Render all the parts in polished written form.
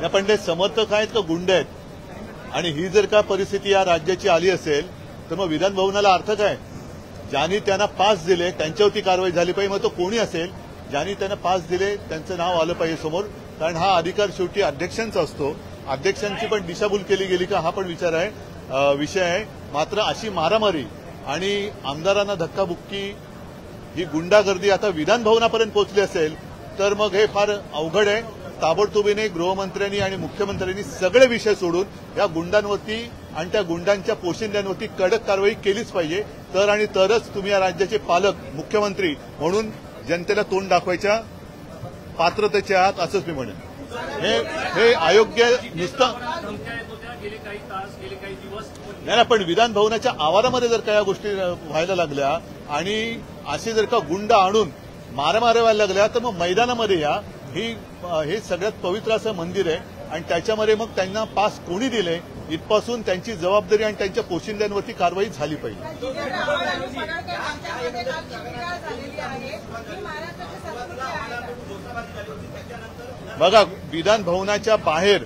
पण ते समर्थक आहेत का गुंड आहेत? आणि ही जर का परिस्थिती या राज्याची आली असेल तर मग विधान भवनाला अर्थ काय? ज्यांनी त्यांना पास दिले त्यांच्यावरती कारवाई झाली पाहिजे, मग तो कोणी असेल. ज्यांनी त्यांना पास दिले त्यांचं नाव आलं पाहिजे समोर, कारण हा अधिकार शेवटी अध्यक्षांचा असतो. अध्यक्षांची पण दिशाभूल केली गेली का हा पण विषय आहे. मात्र अशी मारामारी आणि आमदारांना धक्काबुक्की, ही गुंडागर्दी आता विधान भवनापर्यंत पोहोचली असेल तर मग हे फार अवघड आहे. ताबडतोबीने गृहमंत्र्यांनी आणि मुख्यमंत्र्यांनी सगळे विषय सोडून या गुंडांवरती आणि त्या गुंडांच्या पोशिंद्यांवरती कडक कारवाई केलीच पाहिजे. तरच तुम्ही या राज्याचे पालक मुख्यमंत्री म्हणून जनतेला तोंड दाखवायच्या पात्रतेचे आहात असंच मी म्हणेन. हे अयोग्य नुसतं नाही, पण विधान भवनाच्या आवारामध्ये जर का या गोष्टी व्हायला लागल्या आणि असे जर का गुंड आणून मारामाऱ्या व्हायला लागल्या तर मग मैदानामध्ये या. हे सगळ्यात पवित्र असं मंदिर आहे आणि त्याच्यामध्ये मग त्यांना पास कोणी दिले इथपासून त्यांची जबाबदारी आणि त्यांच्या पोशिंद्यांवरती कारवाई झाली पाहिजे. बघा, विधान भवनाच्या बाहेर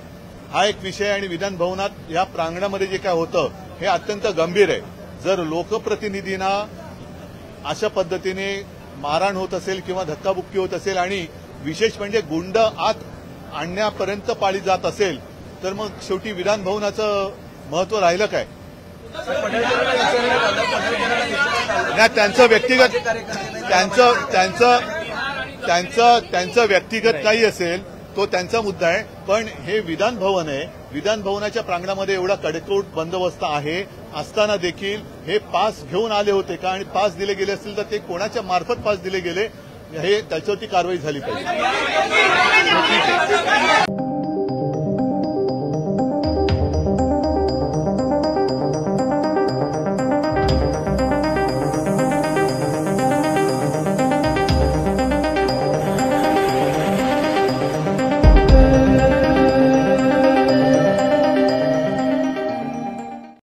हा एक विषय आणि विधान भवनात या प्रांगणामध्ये जे काय होतं हे अत्यंत गंभीर आहे. जर लोकप्रतिनिधींना अशा पद्धतीने मारहाण होत असेल किंवा धक्काबुक्की होत असेल आणि विशेष म्हणजे गुंड आत आणण्यापर्यंत पाळी जात असेल तर मग शेवटी विधान भवनाचं महत्व राहिलं काय? त्यांचं व्यक्तिगत काही असेल तो त्यांचा मुद्दा आहे, पण हे विधान भवन आहे. विधान भवनाच्या प्रांगणामध्ये एवढा कडेकोट बंदोबस्त आहे असताना देखील हे पास घेऊन आले होते का आणि पास दिले गेले असतील तर ते कोणाच्या मार्फत पास दिले गेले हे त्याच्यावरती कारवाई झाली पाहिजे.